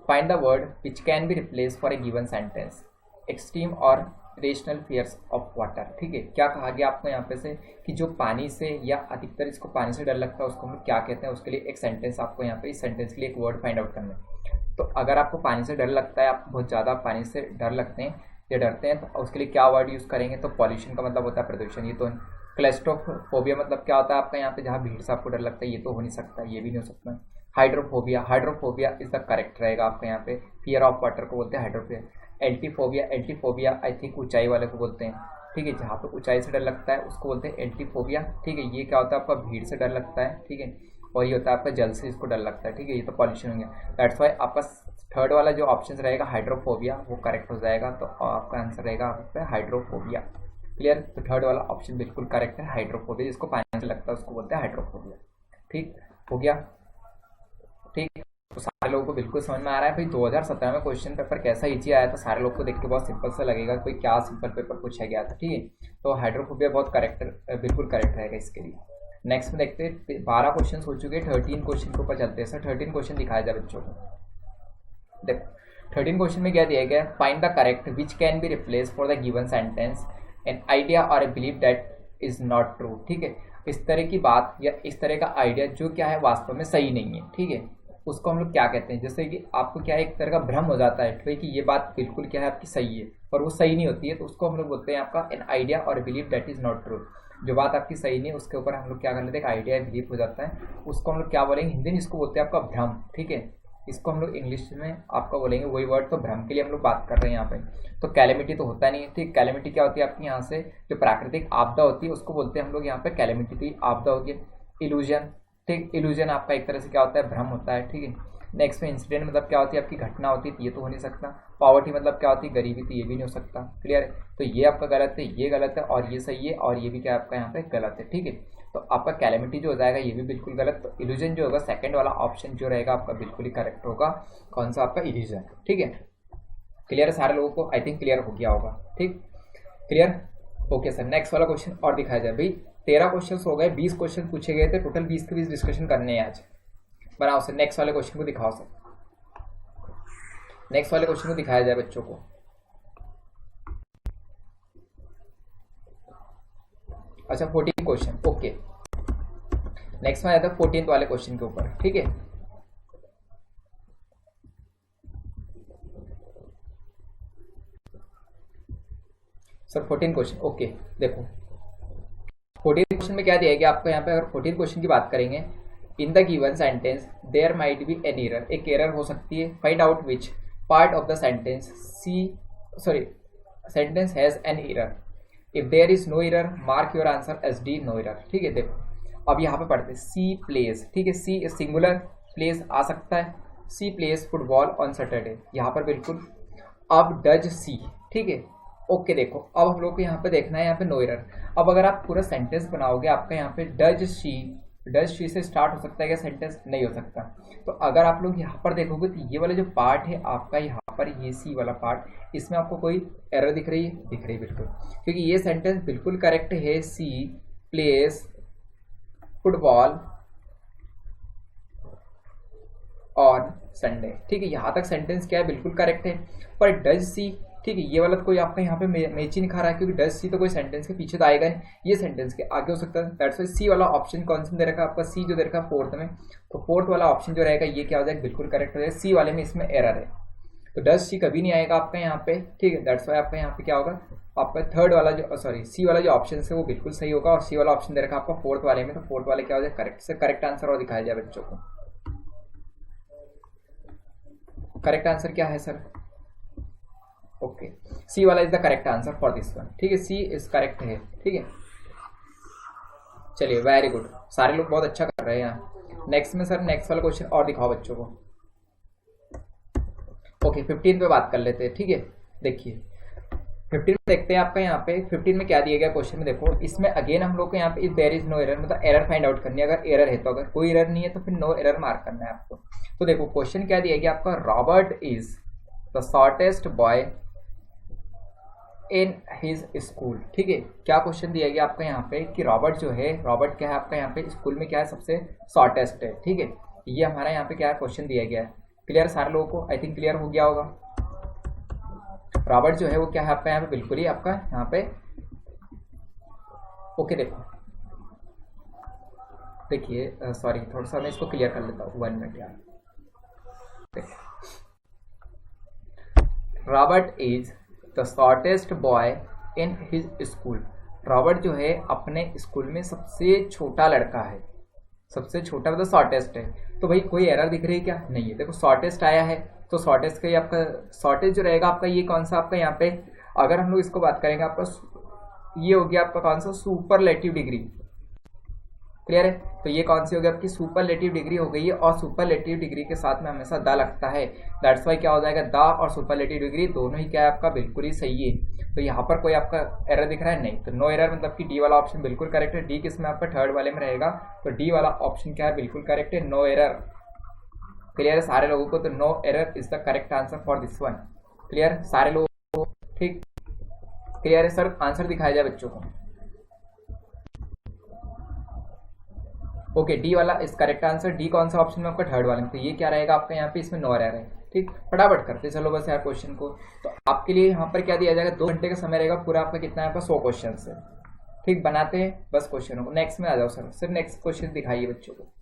find the word which can be replace for a given sentence, extreme और रेशनल फियर्स ऑफ वाटर, ठीक है। क्या कहा गया आपको यहाँ पे से कि जो पानी से या अधिकतर इसको पानी से डर लगता है उसको हम लोग क्या कहते हैं, उसके लिए एक सेंटेंस आपको यहाँ पे इस सेंटेंस के लिए एक वर्ड फाइंड आउट करना है। तो अगर आपको पानी से डर लगता है, आपको बहुत ज़्यादा पानी से डर लगते हैं या डरते हैं, तो उसके लिए क्या वर्ड यूज़ करेंगे, तो पॉल्यूशन का मतलब होता है प्रदूषण। ये तो क्लेस्ट्रोफोबिया मतलब क्या होता है आपका यहाँ पे जहाँ भीड़ से आपको डर लगता है, ये तो हो नहीं सकता, ये भी नहीं हो सकता। हाइड्रोफोबिया इज द करेक्ट रहेगा आपका यहाँ पे, फियर ऑफ वाटर को बोलते हैं हाइड्रोफोबिया। एल्टीफोबिया आई थिंक ऊंचाई वाले को बोलते हैं, ठीक है, जहाँ पे ऊंचाई से डर लगता है उसको बोलते हैं एल्टीफोबिया, ठीक है। ये क्या होता है आपका भीड़ से डर लगता है, ठीक है, और ये होता है आपका जल से इसको डर लगता है, ठीक है, ये तो पॉल्यूशन हो गया। दैट्स वाई आपका थर्ड वाला जो ऑप्शन रहेगा हाइड्रोफोबिया वो करेक्ट हो जाएगा। तो आपका आंसर रहेगा आप पे हाइड्रोफोबिया, क्लियर। तो थर्ड वाला ऑप्शन बिल्कुल करेक्ट है, हाइड्रोफोबिया, जिसको पानी से लगता है उसको बोलते हैं हाइड्रोफोबिया, ठीक हो गया, ठीक। तो सारे लोगों को बिल्कुल समझ में आ रहा है भाई 2017 में क्वेश्चन पेपर कैसा इजी आया था, सारे लोग को देख के बहुत सिंपल सा लगेगा कोई क्या सिंपल पेपर पूछा गया था, ठीक है। तो हाइड्रोफोबिया बहुत करेक्ट, बिल्कुल करेक्ट रहेगा इसके लिए। नेक्स्ट में देखते हैं 12 क्वेश्चन हो चुके हैं, 13 क्वेश्चन के ऊपर चलते हैं सर। 13 क्वेश्चन दिखाया जाए बच्चों को। देखो 13 क्वेश्चन में क्या दिया गया, find the correct which can be replace for the given sentence an idea और a believe that is not true, ठीक है। इस तरह की बात या इस तरह का आइडिया जो क्या है वास्तव में सही नहीं है, ठीक है, उसको हम लोग क्या कहते हैं। जैसे कि आपको क्या है, एक तरह का भ्रम हो जाता है कि ये बात बिल्कुल क्या है आपकी सही है, पर वो सही नहीं होती है, तो उसको हम लोग बोलते हैं आपका एन आइडिया और believe that is not true. जो बात आपकी सही नहीं है उसके ऊपर हम लोग क्या कर लेते हैं, एक आइडिया बिलीव हो जाता है, उसको हम लोग क्या बोलेंगे, हिंदी में इसको बोलते हैं आपका भ्रम। ठीक है, इसको हम लोग इंग्लिश में आपका बोलेंगे वही वर्ड, तो भ्रम के लिए हम लोग बात कर रहे हैं यहाँ पे। तो कैलेमिटी तो होता नहीं है। ठीक, कैलेमिटी क्या होती है आपकी, यहाँ से जो प्राकृतिक आपदा होती है उसको बोलते हैं हम लोग यहाँ पे कैलेमिटी। तो ये आपदा होगी। इल्यूजन, ठीक, इल्यूजन आपका एक तरह से क्या होता है, भ्रम होता है। ठीक है, नेक्स्ट में इंसिडेंट मतलब क्या होती है आपकी घटना होती है, तो ये तो हो नहीं सकता। पॉवर्टी मतलब क्या होती है, गरीबी, तो ये भी नहीं हो सकता। क्लियर है, तो ये आपका गलत है, ये गलत है, और ये सही है, और ये भी क्या आपका यहाँ पे गलत है। ठीक है, तो आपका कैलेमिटी जो हो जाएगा ये भी बिल्कुल गलत। तो इल्यूजन जो होगा सेकंड वाला ऑप्शन जो रहेगा आपका बिल्कुल ही करेक्ट होगा। कौन सा आपका, इल्यूजन। ठीक है, क्लियर है सारे लोगों को, आई थिंक क्लियर हो गया होगा। ठीक, क्लियर, ओके सर। नेक्स्ट वाला क्वेश्चन और दिखाया जाए भाई। 13 क्वेश्चन हो गए, 20 क्वेश्चन पूछे गए थे, टोटल 20 के 20 डिस्कशन करने हैं आज। बनाओ सर, नेक्स्ट वाले क्वेश्चन को दिखाओ सर, नेक्स्ट वाले क्वेश्चन को दिखाया जाए बच्चों को। अच्छा 14 क्वेश्चन, ओके। नेक्स्ट में आया था 14th वाले क्वेश्चन के ऊपर। ठीक है, सर 14 क्वेश्चन, ओके। देखो 14 क्वेश्चन में क्या दिया गया आपको यहाँ पे, अगर 14 क्वेश्चन की बात करेंगे, in the given sentence there might be an error, एक एरर हो सकती है। Find out which part of the sentence sentence has an error. If there is no error mark your answer as D, no error. ठीक है, देखो अब यहाँ पे पढ़ते हैं सी प्लेस। ठीक है, सी सिंगुलर, प्लेस आ सकता है, सी प्लेस फुटबॉल ऑन सैटरडे, यहाँ पर बिल्कुल। अब डज सी, ठीक है, ओके। देखो अब हम लोग को यहाँ पे देखना है, यहाँ पे नो एरर। अब अगर आप पूरा सेंटेंस बनाओगे आपका यहाँ पे डज शी से स्टार्ट हो सकता है क्या सेंटेंस, नहीं हो सकता। तो अगर आप लोग यहाँ पर देखोगे तो ये वाला जो पार्ट है आपका यहाँ पर, ये सी वाला पार्ट, इसमें आपको कोई एरर दिख रही है, दिख रही है बिल्कुल, क्योंकि ये सेंटेंस बिल्कुल करेक्ट है। सी प्लेस फुटबॉल ऑन संडे। ठीक है, यहाँ तक सेंटेंस क्या है, बिल्कुल करेक्ट है। पर डज सी, ठीक है, ये वाला तो कोई आपका यहाँ पे मैच ही नहीं खा रहा है, क्योंकि डज सी तो कोई सेंटेंस के पीछे तो आएगा नहीं, ये सेंटेंस के आगे हो सकता है। दैट्स वाई सी वाला ऑप्शन कौन सा दे रखा है आपका, सी जो दे रखा है फोर्थ में, तो फोर्थ वाला ऑप्शन जो रहेगा ये क्या हो जाएगा, बिल्कुल करेक्ट हो जाएगा। सी वाले में इसमें एरर है, तो डज सी कभी नहीं आएगा आपका यहाँ पे। ठीक है, दैट्स वाई आपका यहाँ पे क्या होगा, आपका थर्ड वाला जो सी वाला जो ऑप्शन है वो बिल्कुल सही होगा, और सी वाला ऑप्शन दे रखा है आपका फोर्थ वाले में, तो फोर्थ वाले क्या हो जाए, करेक्ट से करेक्ट आंसर और दिखाया जाए बच्चों को। करेक्ट आंसर क्या है सर, ओके, सी वाला is the correct answer for this one. ठीक है, सी इज करेक्ट है। ठीक है, चलिए वेरी गुड, सारे लोग बहुत अच्छा कर रहे हैं यहाँ। नेक्स्ट में सर नेक्स्ट वाला क्वेश्चन और दिखाओ बच्चों को। ओके 15 पे बात कर लेते हैं। ठीक है, देखिए 15 में देखते हैं आपका यहाँ पे 15 में क्या दिया गया क्वेश्चन में। देखो इसमें अगेन हम लोग को यहाँ पे if there is no error, मतलब एरर फाइंड आउट करनी है। अगर एरर है तो, अगर कोई एरर नहीं है तो फिर नो एरर मार्क करना है आपको। तो देखो क्वेश्चन क्या दिया गया आपका, Robert is the shortest boy in his school. ठीक है, क्या क्वेश्चन दिया गया आपका यहाँ पे कि रॉबर्ट जो है, रॉबर्ट क्या है आपका यहाँ पे स्कूल में क्या है, सबसे शॉर्टेस्ट है। ठीक है, ये हमारा यहाँ पे क्या क्वेश्चन दिया गया है। क्लियर सारे लोगों को, आई थिंक क्लियर हो गया होगा। रॉबर्ट जो है वो क्या है आपका यहाँ पे, बिल्कुल ही आपका यहाँ पे ओके। देखिए सॉरी थोड़ा सा मैं इसको क्लियर कर लेता हूँ, 1 मिनट यार। Robert is the shortest boy in his school. Robert जो है अपने स्कूल में सबसे छोटा लड़का है, सबसे छोटा मतलब शॉर्टेस्ट है। तो भाई कोई एरर दिख रही है क्या, नहीं है। देखो शॉर्टेस्ट आया है, तो शॉर्टेस्ट का ही आपका शॉर्टेज जो रहेगा आपका ये कौन सा आपका यहाँ पे, अगर हम लोग इसको बात करेंगे आपका ये हो गया आपका कौन सा, सुपरलेटिव डिग्री। क्लियर है, तो ये कौन सी हो गई आपकी, सुपरलेटिव डिग्री हो गई है। और सुपरलेटिव डिग्री के साथ में हमेशा द लगता है, दैट्स वाई क्या हो जाएगा, द और सुपरलेटिव डिग्री दोनों ही क्या है आपका, बिल्कुल ही सही है। तो यहाँ पर कोई आपका एरर दिख रहा है नहीं, तो नो एरर मतलब कि डी वाला ऑप्शन बिल्कुल करेक्ट है। डी किसमें आपका थर्ड वाले में रहेगा, तो डी वाला ऑप्शन क्या है, बिल्कुल करेक्ट है, नो एरर। क्लियर है सारे लोगों को, तो no error is the correct answer for this one. Clear सारे लोगों को, ठीक क्लियर है सर। आंसर दिखाया जाए बच्चों को। ओके डी वाला इस करेक्ट आंसर। डी कौन सा ऑप्शन में आपका, थर्ड वाले में, तो ये क्या रहेगा आपका यहाँ पे, इसमें नो एरर है। ठीक, फटाफट करते चलो बस यार क्वेश्चन को। तो आपके लिए यहाँ पर क्या दिया जाएगा, 2 घंटे का समय रहेगा पूरा आपका, कितना है आपका 100 क्वेश्चन है। ठीक, बनाते हैं बस क्वेश्चनों को। नेक्स्ट में आ जाओ सर, सिर्फ नेक्स्ट क्वेश्चन दिखाइए बच्चों को।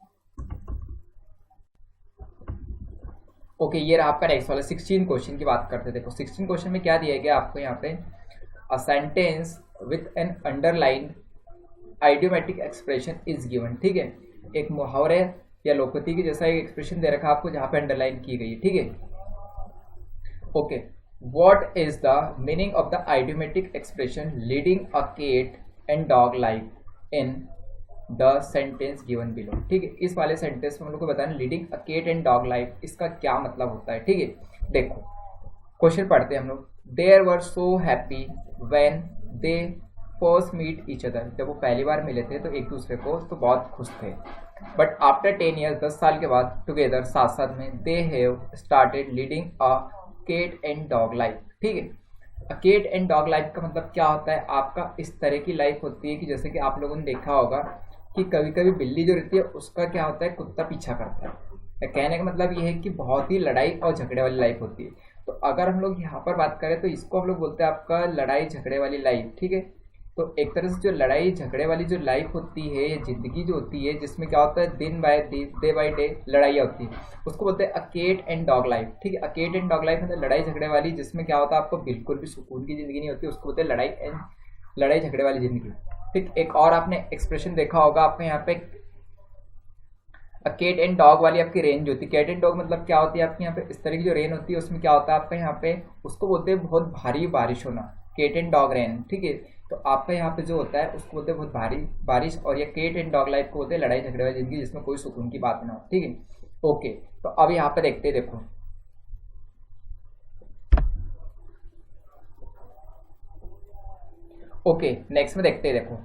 ओके, ये रहा आपका नेक्स्ट वाला 16 क्वेश्चन की बात करते हैं। देखो 16 क्वेश्चन में क्या दिया गया आपको यहाँ पे, अ sentence with an underline idiomatic expression is given. ठीक है, एक मुहावरे या लोकोक्ति की जैसा एक एक्सप्रेशन दे रखा है आपको जहाँ पे अंडरलाइन की गई है। ठीक है, okay, what is the meaning of the idiomatic expression leading a cat and dog life in the sentence given below. ठीक है, इस वाले सेंटेंस में हम लोग को बताना leading a cat and dog life, इसका क्या मतलब होता है। ठीक है, देखो क्वेश्चन पढ़ते हैं हम लोग। There were so happy when they first meet each other, जब वो पहली बार मिले थे तो एक दूसरे को तो बहुत खुश थे। बट आफ्टर 10 ईयर्स, 10 साल के बाद, टुगेदर, साथ साथ में, they have started leading a cat and dog life. ठीक है, कैट एंड डॉग लाइफ का मतलब क्या होता है, आपका इस तरह की लाइफ होती है कि जैसे कि आप लोगों ने देखा होगा कि कभी कभी बिल्ली जो रहती है उसका क्या होता है, कुत्ता पीछा करता है। कहने का मतलब ये है कि बहुत ही लड़ाई और झगड़े वाली लाइफ होती है। तो अगर हम लोग यहाँ पर बात करें तो इसको हम लोग बोलते हैं आपका लड़ाई झगड़े वाली लाइफ। ठीक है, तो एक तरह से जो लड़ाई झगड़े वाली जो लाइफ होती है, ये जिंदगी जो होती है जिसमें क्या होता है दिन बाय डे बाय डे लड़ाइयाँ होती है, उसको बोलते हैं a cat and dog life. ठीक है, a cat and dog life मतलब लड़ाई झगड़े वाली, जिसमें क्या होता है आपको बिल्कुल भी सुकून की जिंदगी नहीं होती, उसको बोलते हैं लड़ाई झगड़े वाली जिंदगी। ठीक, एक और आपने एक्सप्रेशन देखा होगा आपको यहाँ पे, कैट एंड डॉग वाली आपकी रेंज होती है। कैट एंड डॉग मतलब क्या होती है आपके यहाँ पे, इस तरह की जो रेन होती है उसमें क्या होता है आपका यहाँ पे, उसको बोलते हैं बहुत भारी बारिश होना, कैट एंड डॉग रेन। ठीक है, तो आपका यहाँ पे जो होता है उसको बोलते हैं बहुत भारी बारिश, और ये कैट एंड डॉग लाइफ को बोलते हैं लड़ाई झगड़े वाली जिंदगी जिसमें कोई सुकून की बात ना हो। ठीक है, ओके, तो अब यहाँ पे देखते हैं। देखो ओके, नेक्स्ट में देखते हैं। देखो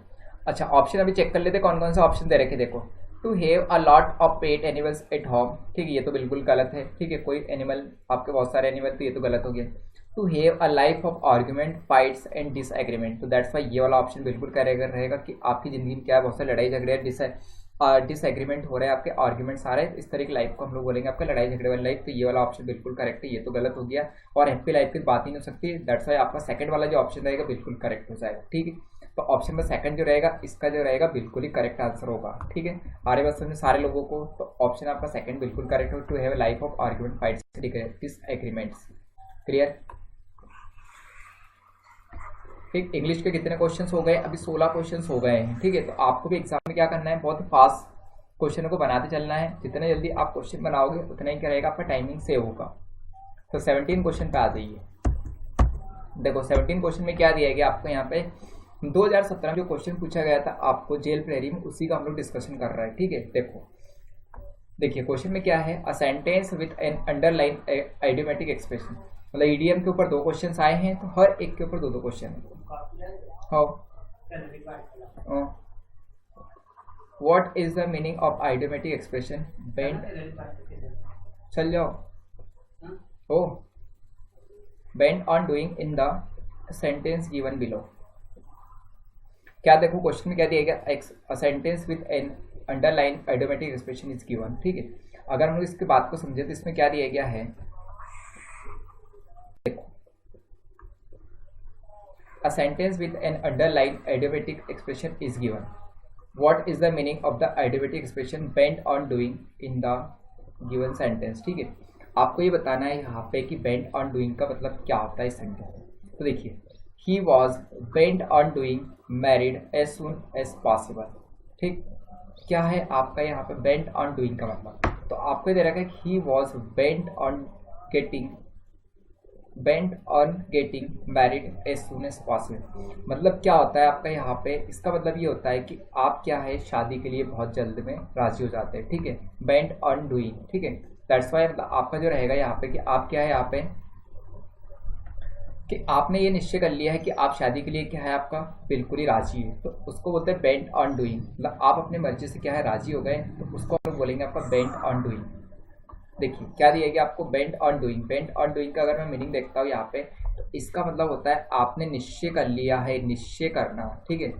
अच्छा, ऑप्शन अभी चेक कर लेते कौन कौन से ऑप्शन दे रखे। देखो, to have a lot of pet animals at home. ठीक है, ये तो बिल्कुल गलत है। ठीक है, कोई एनिमल, आपके बहुत सारे एनिमल, तो ये तो गलत हो गया। To have a life of argument, fights and disagreement, तो दैट्स वाई ये वाला ऑप्शन बिल्कुल रहेगा कि आपकी जिंदगी में क्या है, बहुत सारी लड़ाई झगड़े, डिसएग्रीमेंट हो रहे हैं, आपके आर्ग्यूमेंट्स आ रहे हैं, इस तरह की लाइफ को हम लोग बोलेंगे आपका लड़ाई झगड़े वाली लाइफ। तो ये वाला ऑप्शन बिल्कुल करेक्ट है, ये तो गलत हो गया। और हैप्पी लाइफ की बात ही नहीं हो सकती, दैट्स वाई आपका सेकंड वाला जो ऑप्शन रहेगा बिल्कुल करेक्ट हो जाएगा। ठीक है, तो ऑप्शन में सेकंड जो रहेगा इसका जो रहेगा बिल्कुल ही करेक्ट आंसर होगा। ठीक है, हमारे बस में सारे लोगों को, तो ऑप्शन आपका सेकंड बिल्कुल करेक्ट हो, to have life of argument, fights, disagreements. Clear? ठीक, इंग्लिश के कितने क्वेश्चंस हो गए, अभी 16 क्वेश्चंस हो गए हैं। ठीक है, तो आपको भी एग्जाम में क्या करना है, बहुत ही फास्ट क्वेश्चनों को बनाते चलना है। जितने जल्दी आप क्वेश्चन बनाओगे उतना ही क्या रहेगा, आपका टाइमिंग सेव होगा। तो 17 क्वेश्चन पे आ जाइए। देखो 17 क्वेश्चन में क्या दिया गया आपको यहाँ पे, 2017 में जो क्वेश्चन पूछा गया था आपको जेल प्रेरी में, उसी का हम लोग डिस्कशन कर रहे हैं। ठीक है, देखिए क्वेश्चन में क्या है, अ sentence with an underline idiomatic expression, मतलब ईडीएम के ऊपर 2 क्वेश्चन आए हैं, तो हर एक के ऊपर 2 question. What is the meaning of idiomatic expression bend, चल जाओ, ओ bend on doing in the sentence given below. क्या देखो क्वेश्चन में क्या दिया गया, a sentence with an underline idiomatic expression is given. ठीक है, अगर हम लोग इसकी बात को समझे तो इसमें क्या दिया गया है, देखो अ sentence with an underline idiomatic expression is given, what is the meaning of the idiomatic expression bend on doing in the given sentence. ठीक है, आपको ये बताना है यहाँ पे कि बेंड ऑन डूइंग का मतलब क्या होता है इस सेंटेंस में। तो देखिए, he was bent on doing married as soon as possible. ठीक, क्या है आपका यहाँ पे बेंड ऑन डूइंग का मतलब, तो आपको दे रखा है कि he was bent on getting married as soon as possible. मतलब क्या होता है आपका यहाँ पे, इसका मतलब ये होता है कि आप क्या है शादी के लिए बहुत जल्द में राजी हो जाते हैं। ठीक है, बेंड ऑन डूइंग। ठीक है, दैट्स वाई आपका जो रहेगा यहाँ पे कि आप क्या है यहाँ पे कि आपने ये निश्चय कर लिया है कि आप शादी के लिए क्या है आपका बिल्कुल ही राजी है, तो उसको बोलते हैं बेंड ऑन डूइंग। मतलब आप अपने मर्जी से क्या है राजी हो गए, तो उसको हम लोग बोलेंगे आपका बेंड ऑन डूइंग। देखिए क्या दिया गया आपको, bend on doing. Bend on doing का अगर मैं मीनिंग देखता हूँ यहाँ पे, तो इसका मतलब होता है आपने निश्चय कर लिया है, निश्चय करना। ठीक है,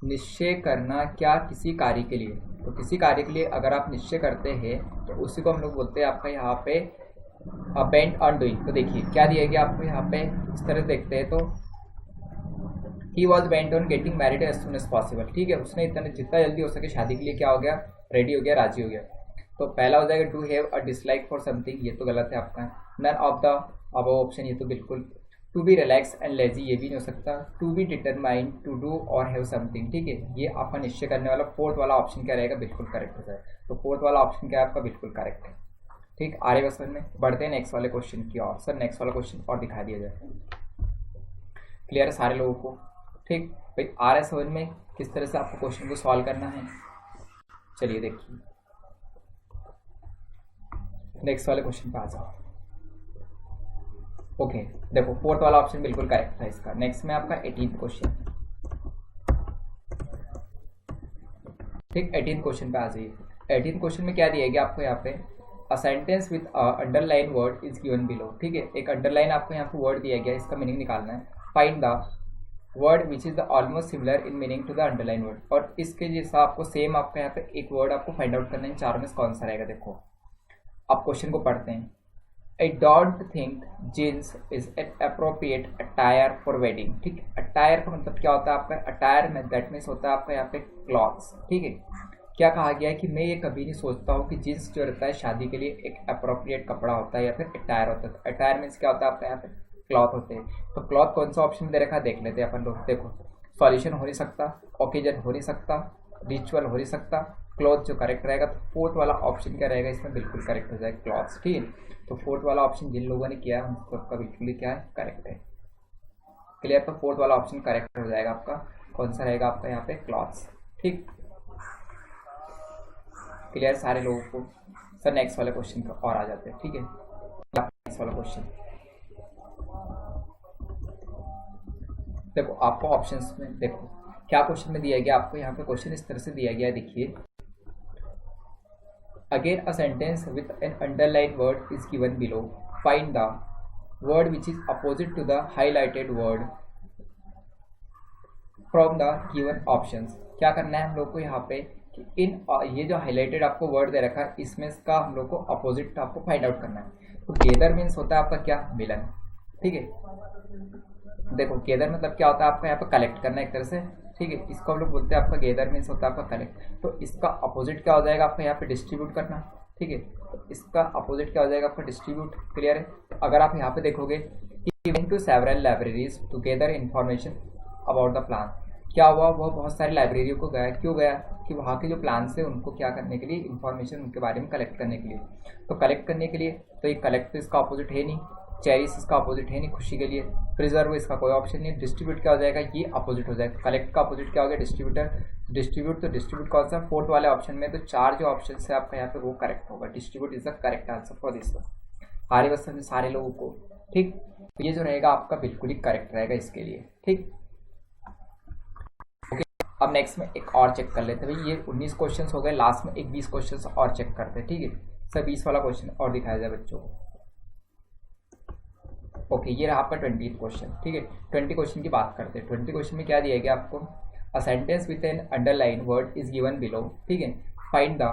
निश्चय करना क्या, किसी कार्य के लिए, तो किसी कार्य के लिए अगर आप निश्चय करते हैं तो उसी को हम लोग बोलते हैं आपका यहाँ पे बेंड ऑन डूइंग। तो देखिए क्या दिया गया आपको यहाँ पे, इस तरह देखते हैं तो he was bent on getting married as soon as possible. ठीक है, उसने इतना जितना जल्दी हो सके शादी के लिए क्या हो गया, रेडी हो गया, राजी हो गया। तो पहला हो जाएगा do have a dislike for something, ये तो गलत है आपका। None of the above option, ये तो बिल्कुल। To be relax and lazy, ये भी नहीं हो सकता। To be determined to do और हैव समथिंग, ठीक है, ये आपका निश्चय करने वाला फोर्थ वाला ऑप्शन क्या रहेगा, बिल्कुल करेक्ट हो जाएगा। तो फोर्थ वाला ऑप्शन क्या है आपका, बिल्कुल करेक्ट है। ठीक, आ रहे समझ में। बढ़ते हैं नेक्स्ट वाले क्वेश्चन की और। सर नेक्स्ट वाला क्वेश्चन और दिखा दिया जाए, क्लियर है सारे लोगों को। ठीक भाई, आ रहा है समझ में किस तरह से आपको क्वेश्चन को सॉल्व करना है। चलिए देखिए नेक्स्ट वाले क्वेश्चन पे आ जाओ। ओके देखो, फोर्थ वाला ऑप्शन बिल्कुल करेक्ट था इसका। नेक्स्ट में आपका 18th क्वेश्चन। ठीक, 18th क्वेश्चन पे आ जाइए। 18th क्वेश्चन में क्या दिया गया आपको यहाँ पे, अ sentence with underline word is given below. ठीक है, एक अंडरलाइन आपको यहाँ पे वर्ड दिया गया, इसका मीनिंग निकालना है। Find the word which is the almost similar in meaning to the underline word, और इसके जैसा आपको सेम आपका यहाँ पे एक वर्ड आपको फाइंड आउट करना है। चार में कौन सा रहेगा, देखो आप क्वेश्चन को पढ़ते हैं। I don't think jeans is an appropriate attire for wedding। ठीक, अटायर का मतलब क्या होता है आपका, अटायर में दैट मीन्स होता है आपका यहाँ पे क्लॉथ्स। ठीक है, क्या कहा गया है कि मैं ये कभी नहीं सोचता हूँ कि जींस जो रहता है शादी के लिए एक अप्रोप्रिएट कपड़ा होता है या फिर अटायर होता है। अटायर मीन्स क्या होता है आपका यहाँ पे क्लॉथ होते हैं। तो क्लॉथ कौन सा ऑप्शन दे रखा है देख लेते हैं अपन लोग। देखो, सॉल्यूशन हो नहीं सकता, ओकेजन हो नहीं सकता, रिचुअल हो नहीं सकता, क्लॉथ जो करेक्ट रहेगा। तो फोर्थ वाला ऑप्शन क्या रहेगा इसमें, बिल्कुल करेक्ट हो जाएगा क्लॉथ्स। ठीक है, तो फोर्थ वाला ऑप्शन जिन लोगों ने किया है उन सबका बिल्कुल ही क्या है, करेक्ट है। क्लियर, तो फोर्थ वाला ऑप्शन करेक्ट हो जाएगा आपका। कौन सा रहेगा आपका यहाँ पे, क्लॉथ्स। ठीक, क्लियर सारे लोगों को। सर नेक्स्ट वाले क्वेश्चन का और आ जाते हैं। ठीक है, नेक्स्ट वाला क्वेश्चन देखो, आपको ऑप्शंस में देखो क्या क्वेश्चन में दिया गया आपको। यहाँ पे क्वेश्चन इस तरह से दिया गया है, देखिए। Again, a sentence with an underlined word is given below. Find the word which is opposite to the highlighted word from the given options. क्या करना है हम लोग को यहाँ पे कि इन ये जो हाईलाइटेड आपको वर्ड दे रखा है इसमें इसका हम लोग को अपोजिट आपको फाइंड आउट करना है। तो गेदर मीन्स होता है आपका क्या, मिलन। ठीक है, देखो गेदर मतलब क्या होता है आपका यहाँ पे कलेक्ट करना एक तरह से। ठीक है, इसको हम लोग बोलते हैं आपका गेदर मीन्स होता है आपका कलेक्ट। तो इसका अपोजिट क्या हो जाएगा आपका यहाँ पे, डिस्ट्रीब्यूट करना। ठीक है, तो इसका अपोजिट क्या हो जाएगा आपका, डिस्ट्रीब्यूट। क्लियर है, अगर आप यहाँ पे देखोगे कि went to several libraries to gather information about the plan. क्या हुआ, वह बहुत सारी लाइब्रेरियों को गया। क्यों गया, कि वहाँ के जो प्लान्स है उनको क्या करने के लिए, इन्फॉर्मेशन उनके बारे में कलेक्ट करने के लिए। तो कलेक्ट करने के लिए, तो ये कलेक्ट तो इसका अपोजिट है नहीं, चेरिस इसका अपोजिट है नहीं, खुशी के लिए। प्रिजर्व इसका कोई ऑप्शन नहीं। डिस्ट्रीब्यूट क्या हो जाएगा, ये अपोजिट हो जाएगा। कलेक्ट का अपोजिट क्या हो गया, डिस्ट्रीब्यूटर। डिस्ट्रीब्यूट, तो डिस्ट्रीब्यूट कौन सा, फोर्थ वाले ऑप्शन में। तो चार जो ऑप्शन है आपका यहाँ पे वो करेक्ट होगा। Distribute is the correct answer for this one. सारे बस समझे सारे लोगों को। ठीक, तो ये जो रहेगा आपका बिल्कुल ही करेक्ट रहेगा इसके लिए। ठीक, ओके, अब नेक्स्ट में एक और चेक कर लेते हैं भाई। ये 19 क्वेश्चन हो गए, लास्ट में एक 20 क्वेश्चन और चेक करते हैं। ठीक है सर, 20 वाला क्वेश्चन और दिखाया जाए बच्चों को। ओके, ये रहा आपका 20th क्वेश्चन। ठीक है, 20 क्वेश्चन की बात करते हैं। 20 क्वेश्चन में क्या दिया गया आपको, a sentence with an underline word is given below. ठीक है, find the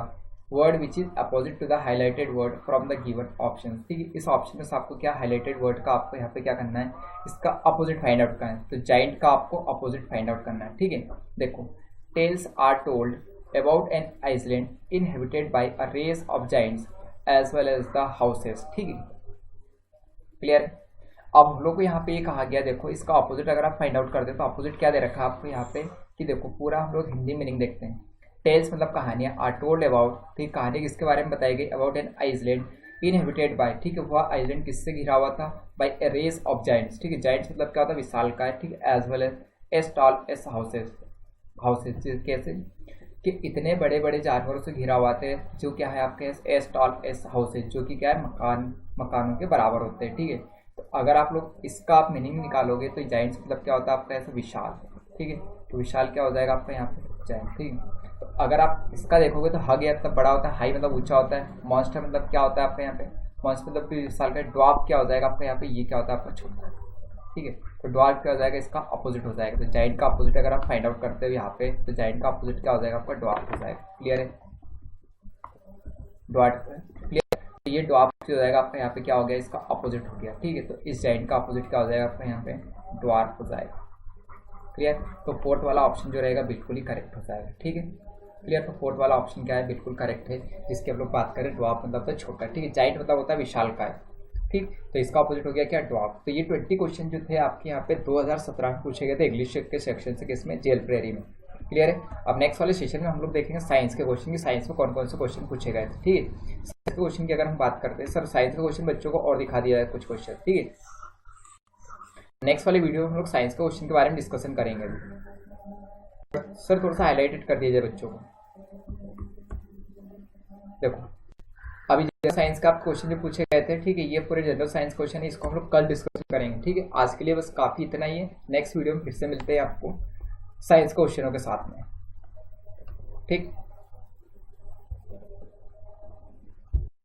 word which is opposite to the highlighted word from the given option. ठीक है, इस ऑप्शन में से आपको क्या हाईलाइटेड वर्ड का आपको यहाँ पे क्या करना है, इसका अपोजिट फाइंड आउट करना है। तो जाइंट का आपको अपोजिट फाइंड आउट करना है। ठीक है, देखो, tales are told about an island inhabited by a race of giants as well as the houses. ठीक है, क्लियर। अब हम लोग को यहाँ पे ये कहा गया, देखो इसका अपोजिट अगर आप फाइंड आउट करते हैं तो अपोजिट क्या दे रखा है आपको यहाँ पे, कि देखो पूरा हम लोग हिंदी मीनिंग देखते हैं। टेल्स मतलब कहानियाँ, आर टोल्ड अबाउट, ठीक, कहानी किसके बारे में बताई गई, about an island inhabited by. ठीक है, वह आइसलैंड किससे घिरा हुआ था, by a race of giants. ठीक है, जाइंट्स मतलब क्या होता है, विशाल का है। ठीक है, as well as tall as houses. Houses कैसे, कि इतने बड़े बड़े जानवरों से घिरा हुआ थे, जो क्या है आपके एज टॉल एज हाउसेस, जो कि क्या है, मकानों के बराबर होते हैं। ठीक है, तो अगर आप लोग इसका आप मीनिंग निकालोगे तो जाइंट्स मतलब क्या होता है आपका, ऐसा विशाल। ठीक है, तो विशाल क्या हो जाएगा आपका यहाँ पे, जाइंट। ठीक है, तो अगर आप इसका देखोगे तो हग या मतलब बड़ा होता है, हाई मतलब ऊंचा होता है, मॉन्स्टर मतलब क्या होता है आपका यहाँ पे, मॉन्स्टर मतलब विशाल का। ड्वार्फ क्या हो जाएगा आपका यहाँ पे, ये क्या होता है आपका, छोटा। ठीक है, तो ड्वार्फ क्या हो जाएगा, इसका अपोजिट हो जाएगा। तो जाइंट का अपोजिट अगर आप फाइंड आउट करते हो यहाँ पे, तो जाइंट का अपोजिट क्या हो जाएगा आपका, ड्वार्फ हो जाएगा। क्लियर है, ड्वार्फ क्लियर। ये ड्वार्फ हो जाएगा आपका यहाँ पे, क्या हो गया, इसका अपोजिट हो गया। ठीक है, तो इस जाइंट का अपोजिट क्या हो जाएगा आपका यहाँ पे, ड्वार्फ हो जाएगा। क्लियर, तो फोर्थ वाला ऑप्शन जो रहेगा बिल्कुल ही करेक्ट हो जाएगा। ठीक है, क्लियर। तो फोर्थ वाला ऑप्शन क्या है, बिल्कुल करेक्ट है। जिसकी हम लोग बात करें, ड्वार्फ मतलब होता है छोटा, ठीक है। जाइंट मतलब होता है विशालकाय, ठीक। तो इसका ऑपोजिट हो गया क्या, ड्वार्फ। तो ये 20 क्वेश्चन जो थे आपके यहाँ पे 2017 में पूछे गए थे इंग्लिश के सेक्शन से, किसमें, जेल प्रेरी में। क्लियर है। अब नेक्स्ट वाले सेशन में हम लोग देखेंगे साइंस के क्वेश्चन की, साइंस में कौन कौन से क्वेश्चन पूछे गए थे, ठीक है। साइंस के क्वेश्चन की अगर हम बात करते हैं, सर साइंस के क्वेश्चन बच्चों को और दिखा दिया है कुछ क्वेश्चन, ठीक है। नेक्स्ट वाले वीडियो में हम लोग साइंस के क्वेश्चन के बारे में डिस्कशन करेंगे। सर थोड़ा सा हाईलाइटेड कर दिया जाए बच्चों को। देखो अभी जनरल साइंस का आप क्वेश्चन जो पूछे गए थे, ठीक है, ये पूरे जनरल साइंस क्वेश्चन है, इसको हम लोग कल डिस्कस करेंगे, ठीक है। आज के लिए बस काफ़ी इतना ही है। नेक्स्ट वीडियो में फिर से मिलते हैं आपको साइंस क्वेश्चनों के साथ में, ठीक।